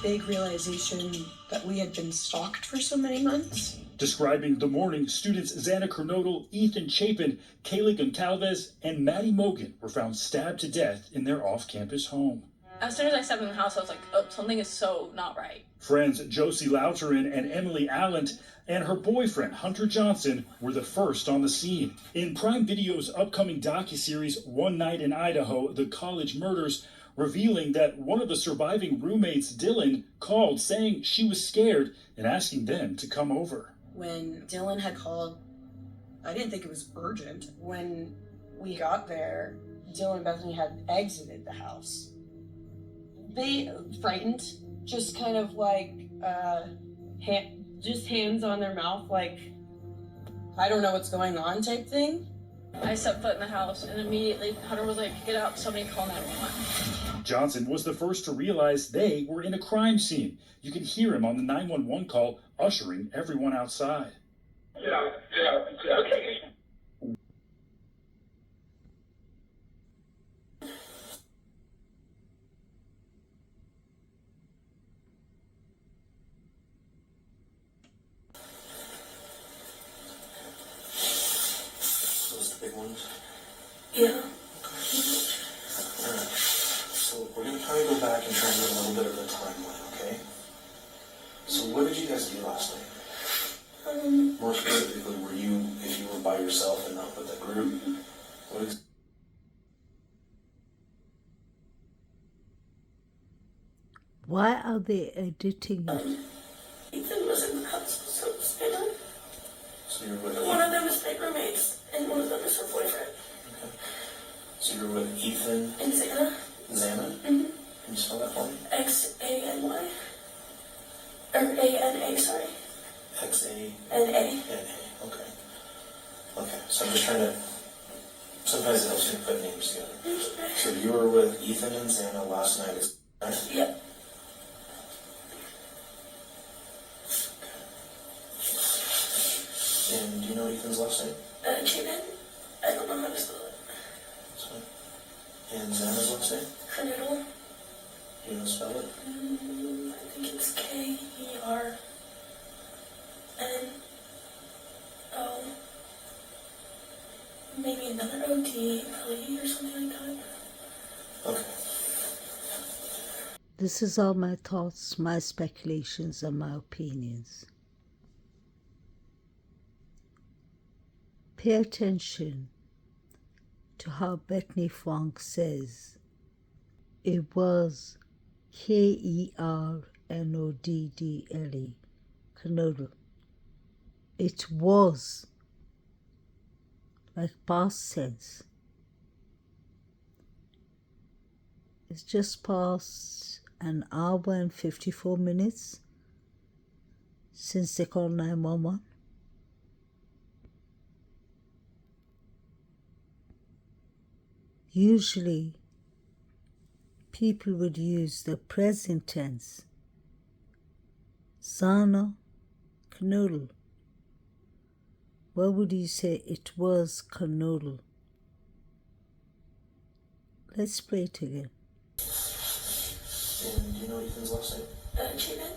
Big realization that we had been stalked for so many months. Describing the morning, students Xana Kernodle, Ethan Chapin, KAYLEE Goncalves, and Maddie Mogan were found stabbed to death in their off-campus home. As soon as I stepped in the house, I was like, oh, something is so not right. Friends Josie Louterin and Emily Allen and her boyfriend Hunter Johnson were the first on the scene. In Prime Video's upcoming docuseries One Night in Idaho, The College Murders, revealing that one of the surviving roommates, Dylan, called saying she was scared and asking them to come over. When Dylan had called, I didn't think it was urgent. When we got there, Dylan and Bethany had exited the house. They frightened, just kind of like, just hands on their mouth, like, I don't know what's going on type thing. I set foot in the house and immediately Hunter was like, get out, somebody call 911. Johnson was the first to realize they were in a crime scene. You can hear him on the 911 call, ushering everyone outside. Yeah, okay. Those the big ones? Yeah. Alright. So we're going to kind of go back and try and get a little bit of the timeline, okay? So what did you guys do last night? More specifically, if you were by yourself and not with a group, Why are they editing it? Ethan was in the house, so it was Anna. So you're with One of them is my roommates, and one of them is her boyfriend. Okay. So you're with Ethan And Xana. Xana? Mm-hmm. Can you spell that for me? X-A-N-Y. Or A-N-A, sorry. X-A-N-A. N-A. Okay. Okay, so I'm just trying to... Sometimes it helps me put names together. So you were with Ethan and Xana last night, right? Yep. And do you know Ethan's last name? Chapin. I don't know how to spell it. That's fine. And Xana's last name? Kernodle. You know how to spell it? I think it's K-E-R-N-O. Maybe another O-T-L-E or something like that. Okay. This is all my thoughts, my speculations, and my opinions. Pay attention to how Bethany Funk says it was Kernodle, Kernodle. It was, like past tense. It's just past an hour and 54 minutes since they called 911. Usually, people would use the present tense. Xana Kernodle. Why would you say it was Kernodle? Let's play it again. And do you know Ethan's last name? Chapin.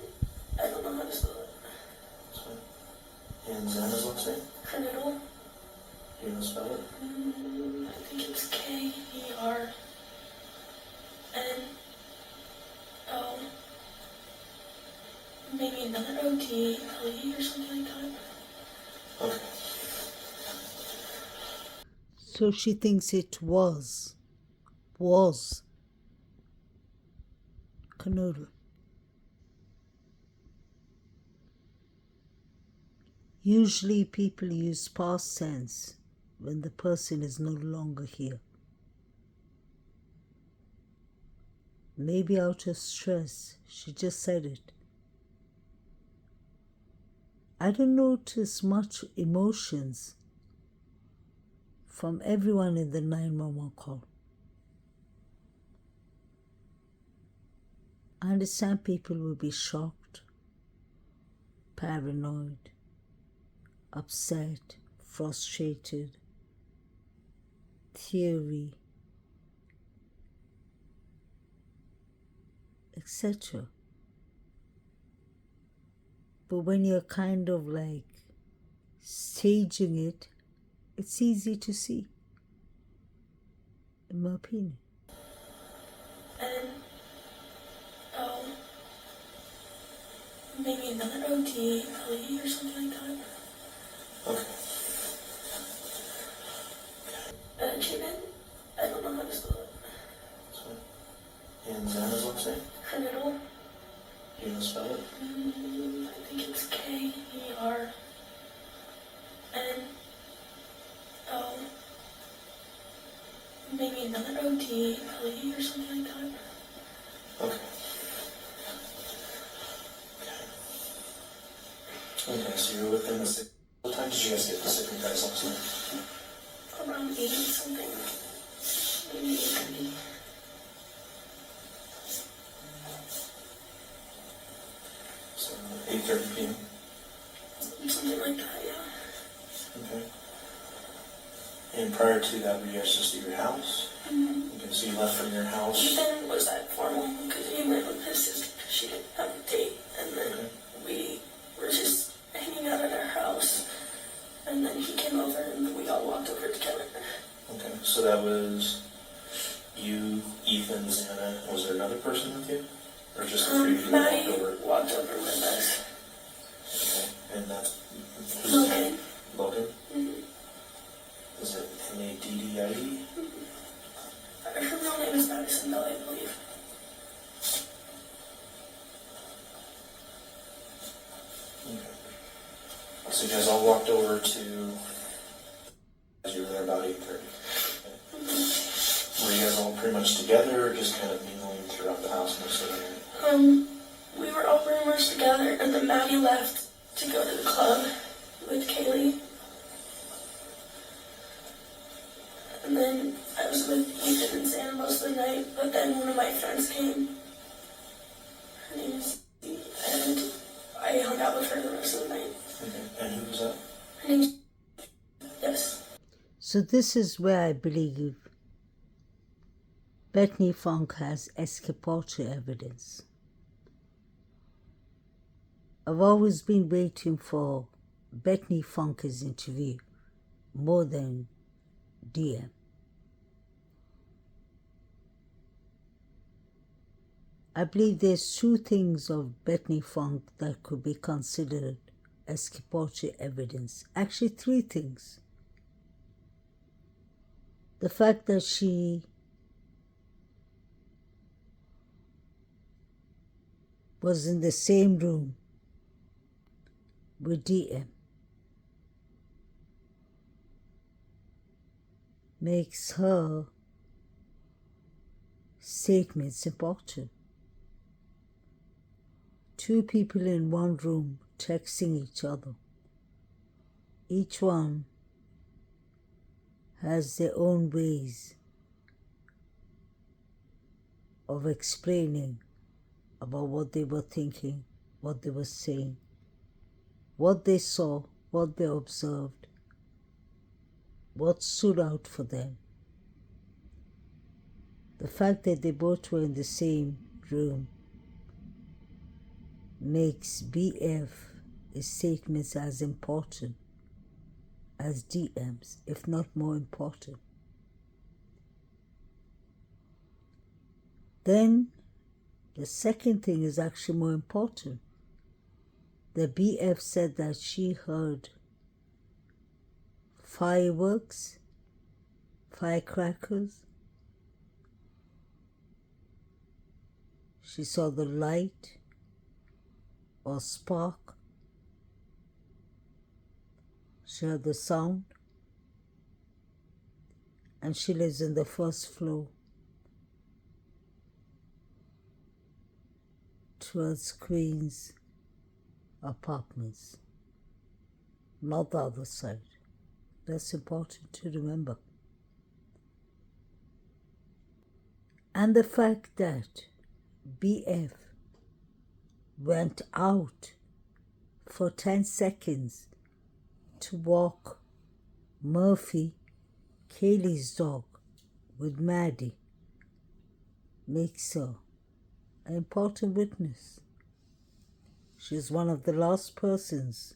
I don't know how to spell it. That's fine. And Xana's last name? Kernodle. You know how to spell it? I think it's K-E-R-N-O. Maybe another O-T-L-E or something like that. Okay. So she thinks it was Kernodle. Usually people use past tense when the person is no longer here. Maybe out of stress, she just said it. I don't notice much emotions from everyone in the 911 call. I understand people will be shocked, paranoid, upset, frustrated, theory, etc. But when you're kind of like staging it, it's easy to see, in my opinion. And, maybe another OT, KAYLEE or something like that. Okay. Treatment? I don't know how to spell it. That's fine. And Xana's last name? Criminal? You know spell it? I think it's KER. And, maybe another OT, KAYLEE or something like that. Okay. Okay, so you're within the sick. What time did you guys get the sick guys last night? Around 8 something. Maybe 8:30. So 8:30 p.m. Something like that, yeah. Okay. And prior to that, were you guys just at your house? Mm-hmm. Okay, so you left from your house. Ethan was that formal because he went with his sister because she didn't have a date. And then we were just hanging out at our house. And then he came over and we all walked over together. Okay, so that was you, Ethan, Xana. Was there another person with you? Or just the three of you that Maddie walked over? walked over with us. Okay, and that's who's Logan. Logan? Mm-hmm. Is it MADDIE? Her real name is Madison, though, I believe. Okay. So you guys all walked over to, as you were there about 8:30. Okay. Were you guys all pretty much together or just kind of mingling throughout the house most of the night? We were all pretty much together, and then Maddie left to go to the club with KAYLEE. And then I was with Ethan and Sam most of the night, but then one of my friends came. Her name is Dee, and I hung out with her the rest of the night. Okay. And who was that? Her name's yes. So this is where I believe Bethany Funk has escapatory evidence. I've always been waiting for Bethany Funk's interview more than DM. I believe there's two things of Bethany Funk that could be considered exculpatory evidence. Actually, three things. The fact that she was in the same room with DM makes her statements important. Two people in one room texting each other. Each one has their own ways of explaining about what they were thinking, what they were saying, what they saw, what they observed, what stood out for them. The fact that they both were in the same room makes BF's statements as important as DM's, if not more important. Then the second thing is actually more important. The BF said that she heard fireworks, firecrackers. She saw the light or spark. She heard the sound. And she lives in the first floor towards Queen's apartments, not the other side. That's important to remember. And the fact that BF went out for 10 seconds to walk Murphy, KAYLEE's dog, with Maddie makes her an important witness. She's one of the last persons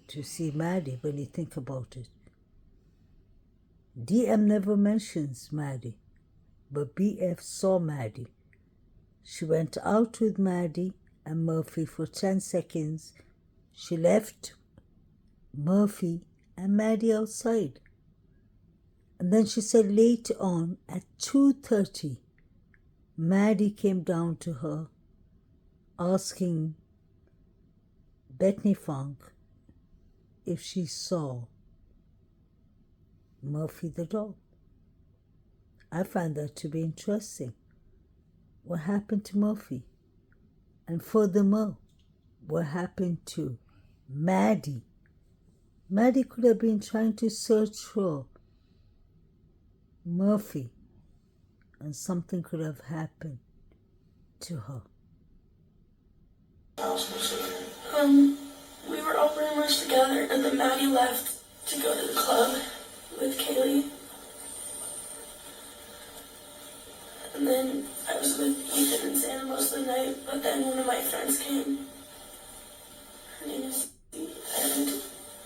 to see Maddie when you think about it. DM never mentions Maddie, but BF saw Maddie. She went out with Maddie and Murphy for 10 seconds. She left Murphy and Maddie outside. And then she said later on at 2:30, Maddie came down to her asking Bethany Funk if she saw Murphy the dog. I find that to be interesting. What happened to Murphy? And furthermore, what happened to Maddie? Maddie could have been trying to search for Murphy, and something could have happened to her. We were all pretty much together, and then Maddie left to go to the club with KAYLEE. And then I was with Ethan and Santa most of the night, but then one of my friends came. Her name is Maddie, and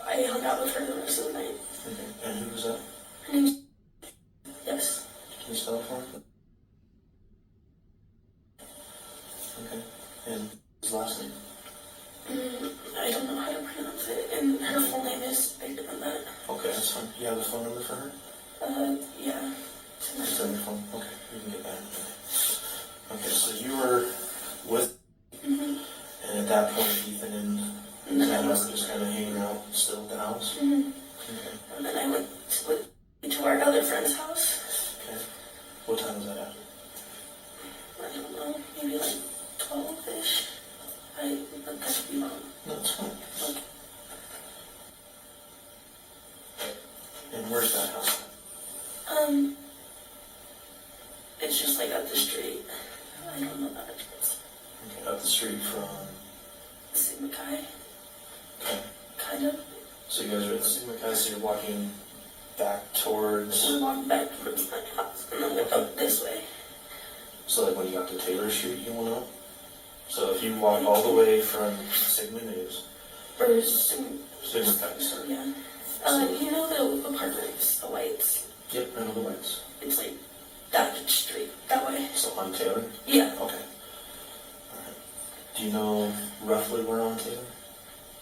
I hung out with her the rest of the night. Okay. And who was that? Her name's... Yes. Can you spell it for me? Okay. And his last name? I don't know how to pronounce it, and her full name is bigger than that. Okay, that's fine. You have a phone number for her? Yeah. It's on your phone? Okay, you can get that. Okay, so you were with, and at that point, Ethan and Santa were just kind of hanging out still at the house? Okay. And then I went to our other friend's house. Okay. What time was that at? I don't know, maybe like 12-ish. But that could be wrong. No, it's fine. Okay. And where's that house? It's just like up the street. I don't know that address. Okay, up the street from... Sigma Chi, Okay. kind of. So you guys are at the Sigma Chi, so you're walking back towards... We walked back towards my house, and then went up this way. So like when you got to Taylor Street, you went up? So if you walk all the way from Sigma News... Or Sigma Chi, sorry. Yeah. You know the apartments, the whites? Yep, I know the Whites. It's like that street, that way. So on Taylor? Yeah. Okay. Alright. Do you know roughly where on Taylor?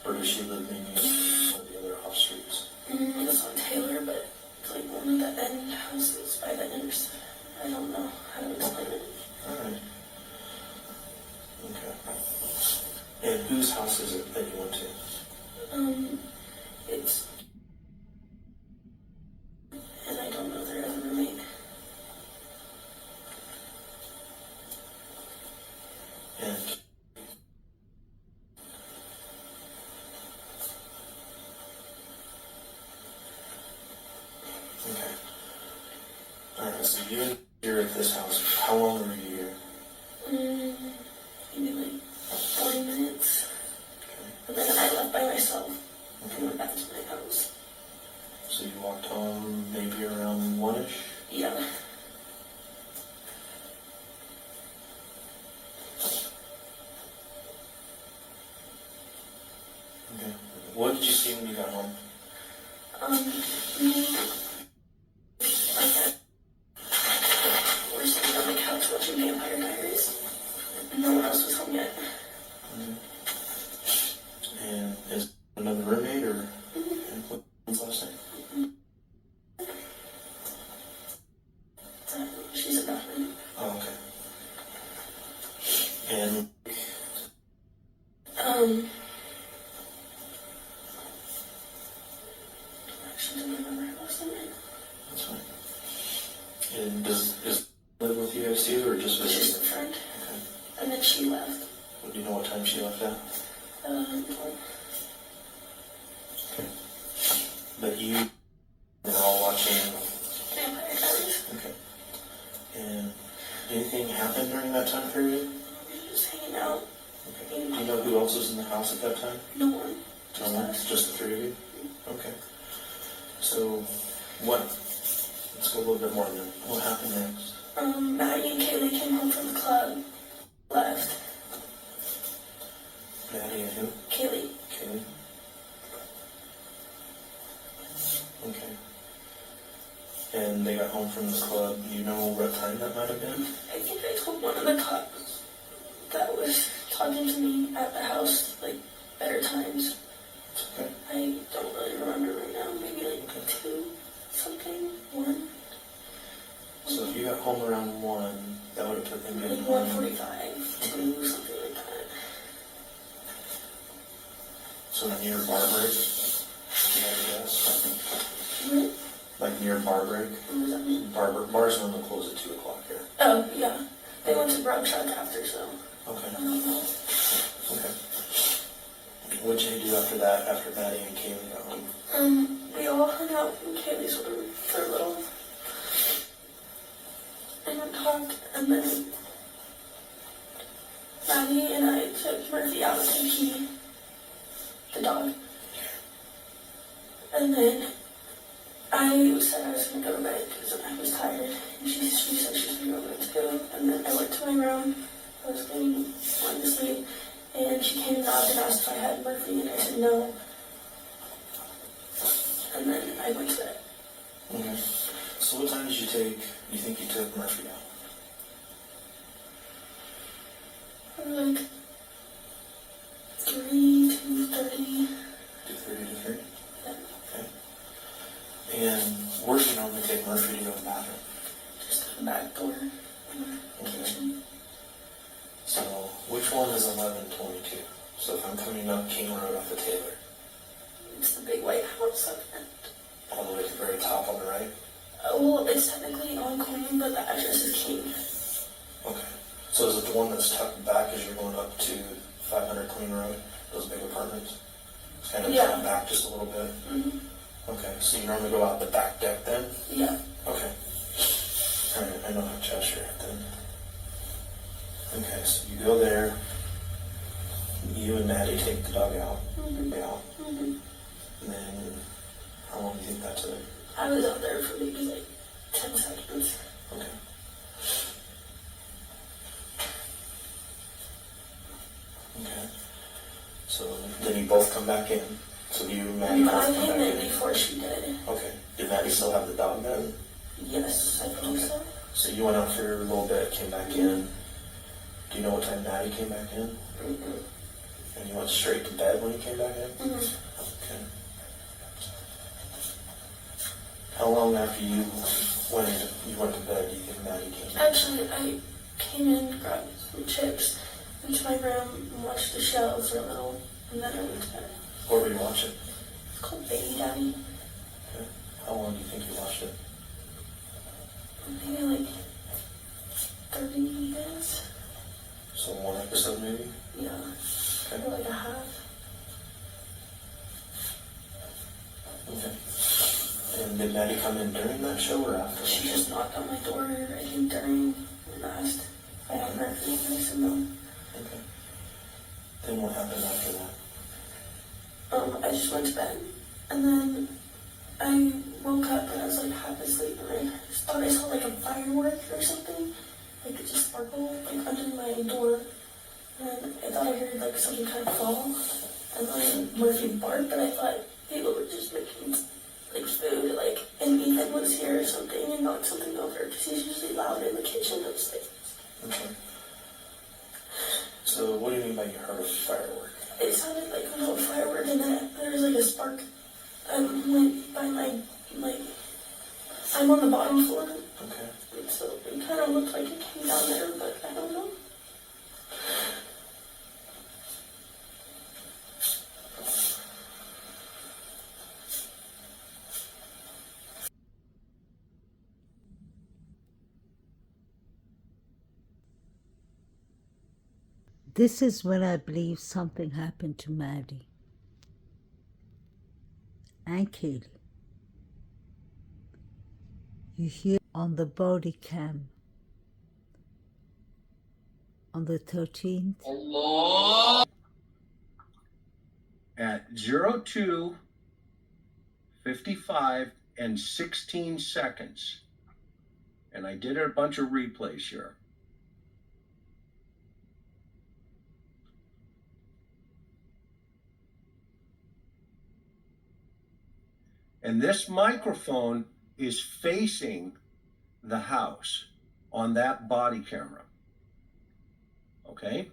Or does she live maybe in one of the other off streets? It's on Taylor, but it's like one of the end houses by the intersection. I don't know how to explain it. Alright. Okay. And whose house is it that you went to? It's... And I don't know their other roommate. And... Okay. Alright, so you're at this house. How long were you here? Maybe like 40 minutes. Okay. And then I left by myself and went back to my house. So you walked home maybe around 1-ish? Yeah. Okay. What did you see when you got home? Me, we're sitting on the couch watching Vampire Diaries. No one else was home yet. And is another roommate or and what's last name? She's a bathroom. Oh, okay. And actually don't remember her last name. that's fine. And does live with you guys too, or just She's visit? a friend. Okay. And then she left. Well, do you know what time she left at? No. Okay. But you were all watching. Vampire Diaries. Okay. And anything happened during that time period? We were just hanging out. Okay. Do you know who else was in the house at that time? No one. No one? Just the three of you? Okay. So, let's go a little bit more then. What happened next? Maddie and KAYLEE came home from the club. Left. Maddie from the club, do you know what time that might have been? I think I told one of the cops that was talking to me at the house, like, better times. Okay. I don't really remember right now. Maybe like 2 something, 1. So if you got home around 1, that would have put them Like in 1:45, 2, something like that. So near bar break? If you had to guess. What? Like near bar break? What does that mean? Bars normally close at 2 o'clock here. Oh, yeah. They went to Broad Truck after, so Okay. I don't know. Okay. What did you do after that, after Maddie and KAYLEE got home? We all hung out in Kaylee's room for a little. And we talked, and then Maddie and I took Murphy out to pee, the dog. And then I said I was going to go to bed because I was tired. And she said she was going to go to bed too. And then I went to my room. I was wanting to sleep. And she came and knocked and asked if I had Murphy, and I said no. And then I went to bed. Okay. So what time did you think you took Murphy out? Like 3, 2:30. 2:30 to 3? Yeah. Okay. And where'd you normally take Murphy to go to the bathroom? Just to the back door in the kitchen. So which one is 1122? So if I'm coming up King Road off of Taylor, It's the big white house up there. all the way to the very top on the right? Well, it's technically on Queen, but the address is King. Okay. So is it the one that's tucked back as you're going up to 500 Queen Road? Those big apartments? It's kind of Yeah. tucked back just a little bit? Mm-hmm. Okay. So you normally go out the back deck then? Yeah. Okay. Alright, I know how Chester at then. Okay, so you go there. You and Maddie take the dog out. Mm-hmm. Out. Mm-hmm. And then how long do you think that took? I was out there for maybe like 10 seconds. Okay. Okay. So then you both come back in. So you and Maddie both I come came back in in. before she did. Okay. Did Maddie still have the dog then? Yes, I believe so. So you went out for a little bit, came back in. Do you know what time Maddie came back in? Mm-hmm. And you went straight to bed when you came back in? Mm-hmm. Okay. How long after you went to bed do you think Maddie came back? Actually, I came in, grabbed some chips, went to my room, and watched the show for a little, and then I went to bed. What were you watching? It's called Baby Daddy. Okay. How long do you think you watched it? Maybe like 30 minutes. So one episode maybe? Yeah. Okay. Or like a half. Okay. And did Maddie come in during that show or after? She just knocked on my door, I think, during and asked if I had Murphy, and I said no. Okay. Then what happened after that? I just went to bed, and then I woke up and I was like half asleep, and I just thought I saw like a firework or something, like it just sparkled like under my door, and I thought I heard like something kind of fall, and then Murphy barked, but I thought people were just making like food, like, and Ethan was here or something and knocked something over, because he's usually loud in the kitchen upstairs. Okay. So what do you mean by you heard a firework? It sounded like a little firework, and then there was like a spark went by my, like, I'm on the bottom floor, Okay. so it kind of looked like it came down there, but I don't know. This is when I believe something happened to Maddie and KAYLEE. You hear on the body cam on the 13th. At 02, 55, and 16 seconds. And I did a bunch of replays here. And this microphone is facing the house on that body camera. Okay?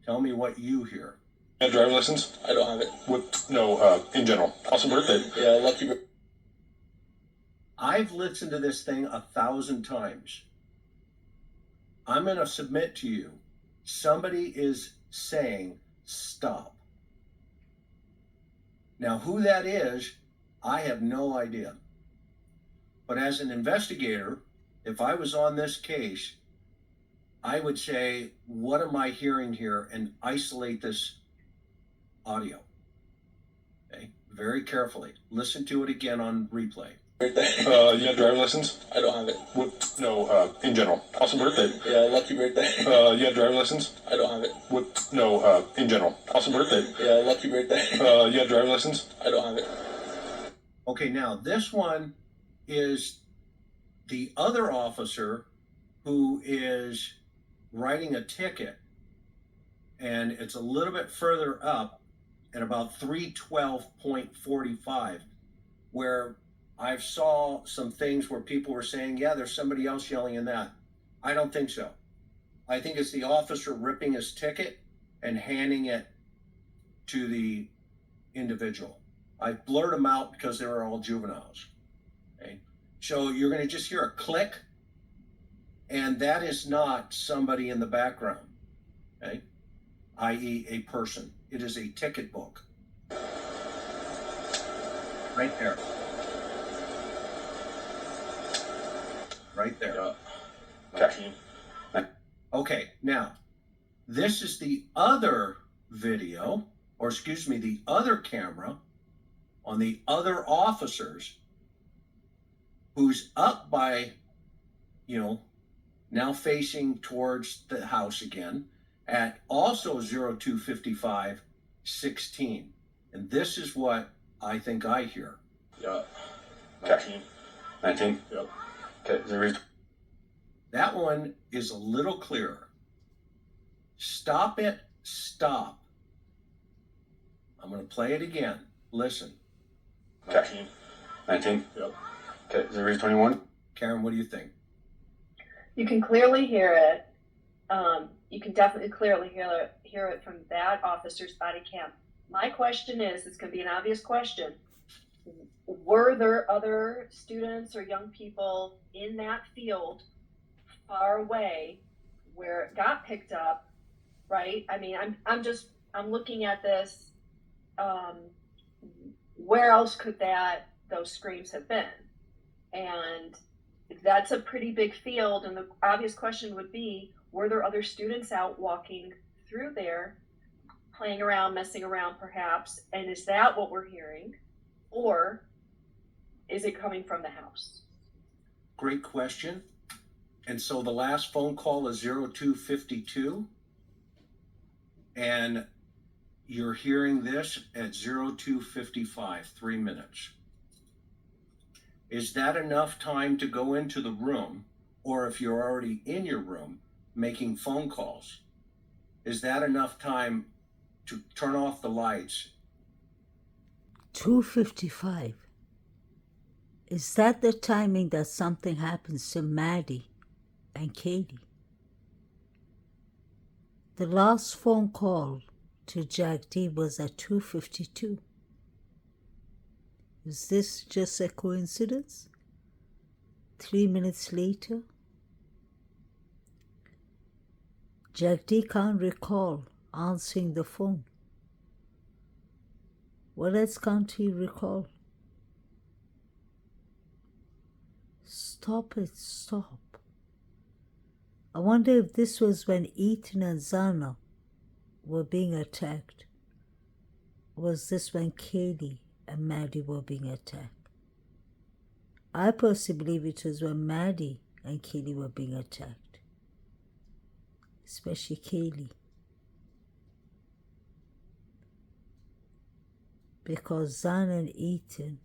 Tell me what you hear. You have a driver's license? I don't have it. What? No, in general. Awesome birthday. Yeah, lucky birthday. I've listened to this thing 1,000 times. I'm going to submit to you, somebody is saying stop. Now, who that is, I have no idea. But as an investigator, if I was on this case, I would say, what am I hearing here, and isolate this audio. Okay, very carefully. Listen to it again on replay. Birthday. You have a driver's license? I don't have it. What? No, in general. Awesome birthday. Yeah, lucky birthday. You have a driver's license? I don't have it. What? No, in general. Awesome birthday. Yeah, lucky birthday. You have a driver's license? I don't have it. Okay, now this one is the other officer who is writing a ticket, and it's a little bit further up at about 312.45, where I saw some things where people were saying, yeah, there's somebody else yelling in that. I don't think so. I think it's the officer ripping his ticket and handing it to the individual. I blurred them out because they were all juveniles. Okay, so you're going to just hear a click, and that is not somebody in the background, okay, i.e. a person. It is a ticket book. Right there. Right there. Yeah. Okay. Okay, now, this is the other video, or excuse me, the other camera on the other officers who's up by, now facing towards the house again at also 0255-16. And this is what I think I hear. Yeah. 19. 19? Yep. Okay, That one is a little clearer. Stop it, stop. I'm going to play it again. Listen. 19. 19? Yep. Okay, 021? Karen, what do you think? You can clearly hear it. You can definitely clearly hear it from that officer's body cam. My question is, it's going to be an obvious question. Were there other students or young people in that field far away where it got picked up, right? I mean, I'm looking at this. Where else could those screams have been? And that's a pretty big field, and the obvious question would be, were there other students out walking through there, playing around, messing around perhaps, and is that what we're hearing? Or is it coming from the house? Great question. And so the last phone call is 0252, and you're hearing this at 0255, 3 minutes. Is that enough time to go into the room, or if you're already in your room making phone calls, is that enough time to turn off the lights? 2:55. Is that the timing that something happens to Maddie and KAYLEE? The last phone call to Jack D was at 2:52. Is this just a coincidence? 3 minutes later? Jack D can't recall answering the phone. What else can't he recall? Stop it, stop. I wonder if this was when Ethan and Zana were being attacked. Was this when KAYLEE and Maddie were being attacked? I personally believe it was when Maddie and KAYLEE were being attacked. Especially KAYLEE. Because Zana and Ethan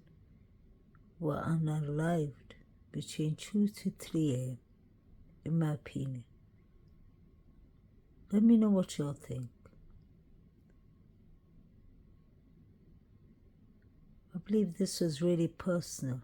were unalived between 2 to 3 a.m., in my opinion. Let me know what y'all think. I believe this was really personal.